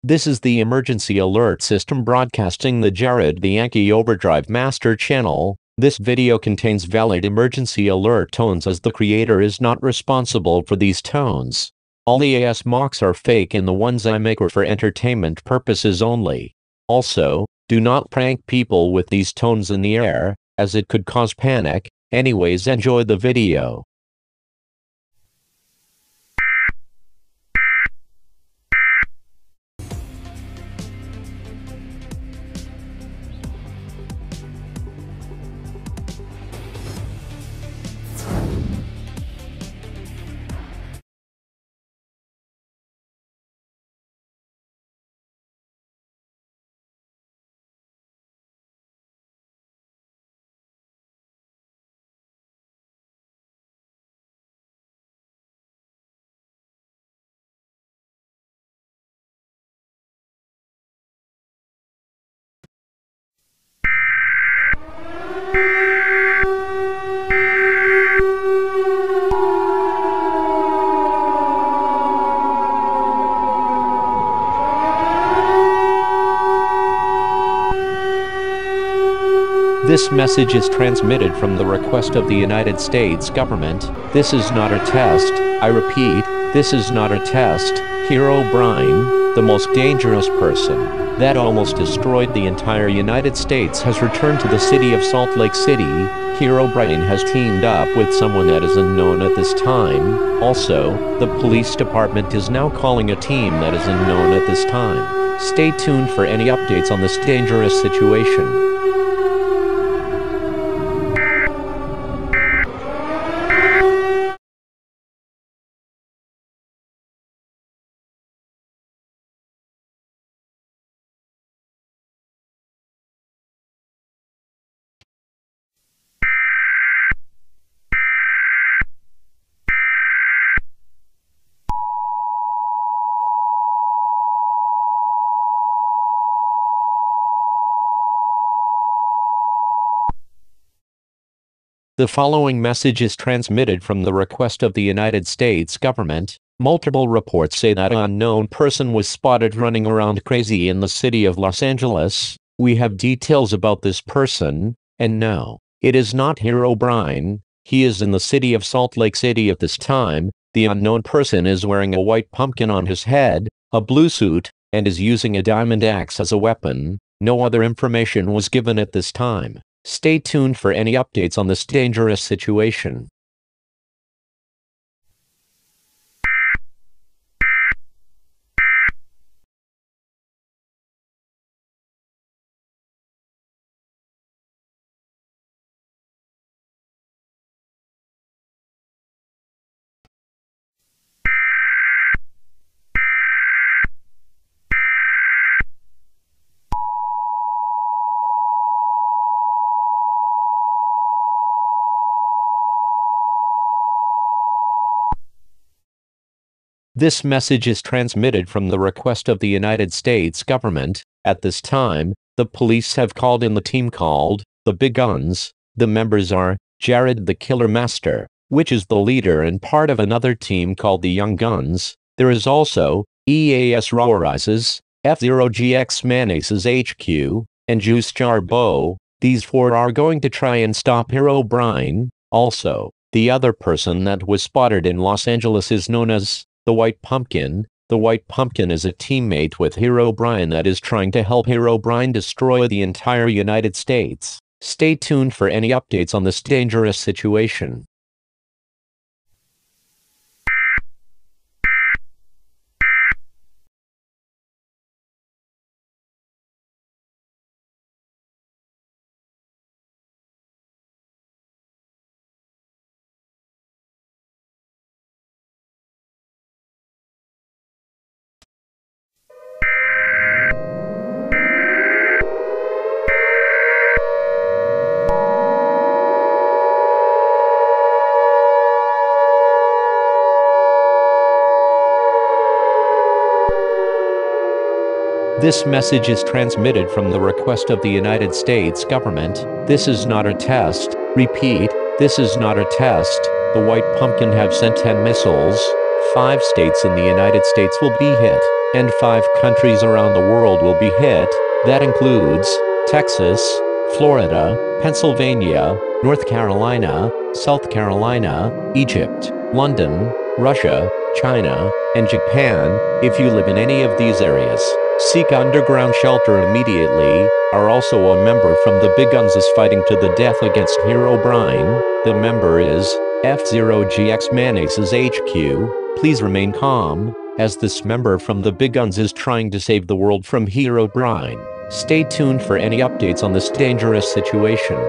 This is the emergency alert system broadcasting the Jared the Anki Overdrive Master channel. This video contains valid emergency alert tones as the creator is not responsible for these tones. All EAS mocks are fake and the ones I make are for entertainment purposes only. Also, do not prank people with these tones in the air, as it could cause panic. Anyways, enjoy the video. This message is transmitted from the request of the United States government. This is not a test. I repeat, this is not a test. Herobrine, the most dangerous person that almost destroyed the entire United States, has returned to the city of Salt Lake City. Herobrine has teamed up with someone that is unknown at this time. Also, the police department is now calling a team that is unknown at this time. Stay tuned for any updates on this dangerous situation. The following message is transmitted from the request of the United States government. Multiple reports say that an unknown person was spotted running around crazy in the city of Los Angeles. We have details about this person, and no, it is not Herobrine. He is in the city of Salt Lake City at this time. The unknown person is wearing a white pumpkin on his head, a blue suit, and is using a diamond axe as a weapon. No other information was given at this time. Stay tuned for any updates on this dangerous situation. This message is transmitted from the request of the United States government. At this time, the police have called in the team called the Big Guns. The members are Jared the Killer Master, which is the leader and part of another team called the Young Guns. There is also EAS Roarizes, F0GX Manaces HQ, and Juice Jar Bo. These four are going to try and stop Herobrine. Also, the other person that was spotted in Los Angeles is known as the White Pumpkin. The White Pumpkin is a teammate with Herobrine that is trying to help Herobrine destroy the entire United States. Stay tuned for any updates on this dangerous situation. This message is transmitted from the request of the United States government. This is not a test. Repeat, this is not a test. The White Pumpkin have sent 10 missiles. 5 states in the United States will be hit. and 5 countries around the world will be hit. That includes Texas, Florida, Pennsylvania, North Carolina, South Carolina, Egypt, London, Russia, China, and Japan. If you live in any of these areas, seek underground shelter immediately. Are also a member from the Big Guns is fighting to the death against Herobrine. The member is F0GX Manace's HQ. Please remain calm, as this member from the Big Guns is trying to save the world from Herobrine. Stay tuned for any updates on this dangerous situation.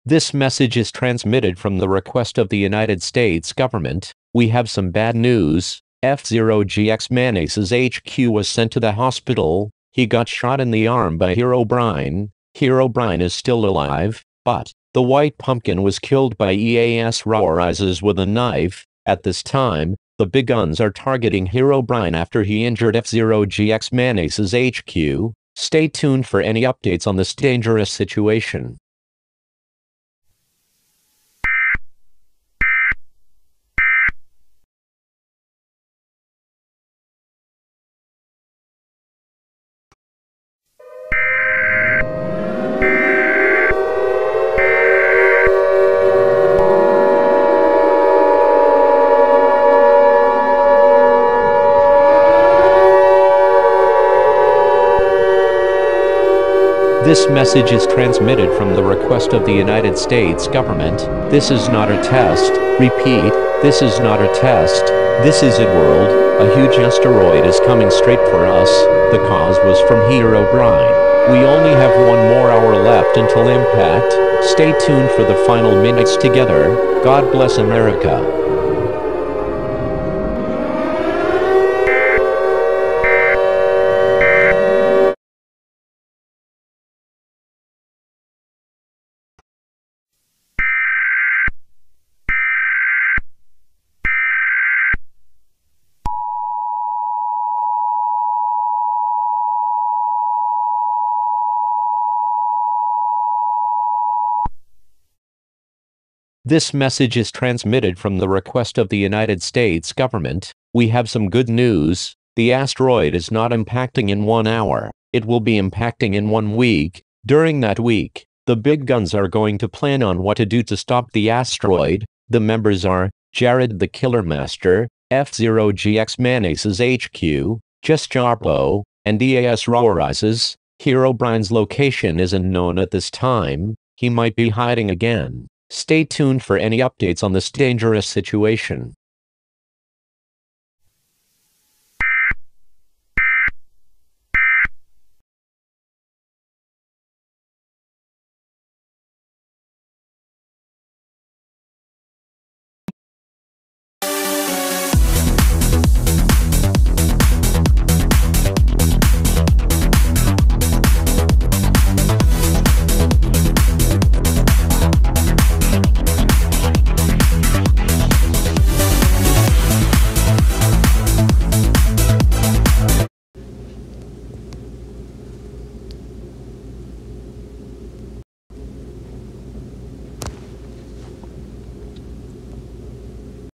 This message is transmitted from the request of the United States government. We have some bad news. F0GX Manace's HQ was sent to the hospital. He got shot in the arm by Herobrine. Herobrine is still alive, but the White Pumpkin was killed by EAS Rises with a knife. At this time, the Big Guns are targeting Herobrine after he injured F0GX Manace's HQ. Stay tuned for any updates on this dangerous situation. This message is transmitted from the request of the United States government. This is not a test. Repeat, this is not a test. This is it world. A huge asteroid is coming straight for us. The cause was from Herobrine. We only have 1 more hour left until impact. Stay tuned for the final minutes together. God bless America. This message is transmitted from the request of the United States government. We have some good news. The asteroid is not impacting in 1 hour. It will be impacting in 1 week. During that week, the Big Guns are going to plan on what to do to stop the asteroid. The members are Jared the Killer Master, F0GX Manace's HQ, Just Jarpo, and EAS Rises. Herobrine's location isn't known at this time. He might be hiding again. Stay tuned for any updates on this dangerous situation.